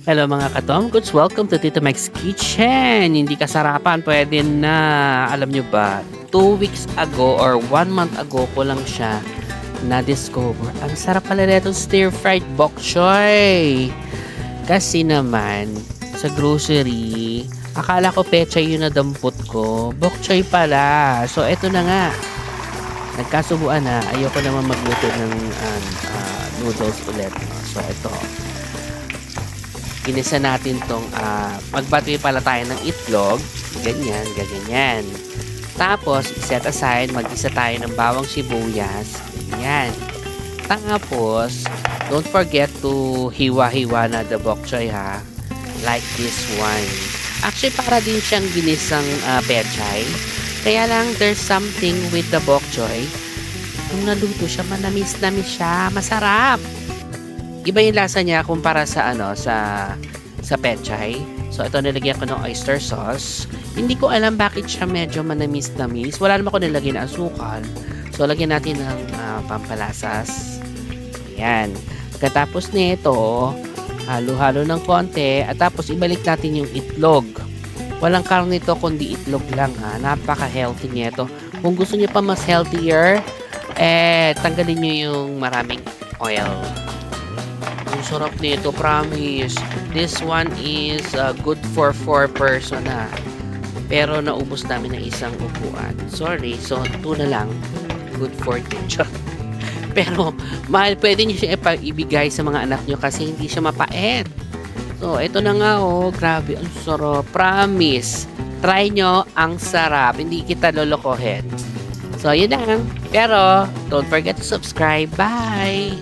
Hello mga katomgods, welcome to Tito Mike's Kitchen. Hindi kasarapan, pwede na. Alam nyo ba, 2 weeks ago or 1 month ago ko lang siya na-discover. Ang sarap pala nito stir-fried bok choy. Kasi naman, sa grocery, akala ko pechay yung nadampot ko. Bok choy pala. So, eto na nga. Nagkasubuan na. Ayoko naman magluto ng noodles ulit. So, eto. Ginisa natin tong magbati pala tayo ng itlog, ganyan, ganyan. Tapos, set aside, mag-isa tayo ng bawang sibuyas, ganyan. Tapos, don't forget to hiwa-hiwa na the bok choy ha, like this one. Actually, para din siyang ginisang pechay. Kaya lang, there's something with the bok choy. Nung naluto siya, manamis-namis siya, masarap. Iba yung lasa niya kumpara sa sa pechay. So ito nilagyan ko ng oyster sauce. Hindi ko alam bakit siya medyo manamis-namis. Wala naman ako nilagyan ng asukal. So lagyan natin ng pampalasas. Ayan. Pagkatapos nito, halo-halo ng konti at tapos ibalik natin yung itlog. Walang karne ito kundi itlog lang ha. Napaka-healthy nito. Kung gusto niyo pa mas healthier, tanggalin niyo yung maraming oil. Ang sarap nito, promise. This one is good for 4 person na. Pero naubos namin ng isang upuan. Sorry, so 2 na lang. Good for 2. Pero mahal, pwede nyo siya ibigay sa mga anak nyo kasi hindi siya mapait. So, ito na nga oh. Grabe, ang sarap. Promise. Try nyo, ang sarap. Hindi kita lolokohin. So, yun lang. Pero, don't forget to subscribe. Bye!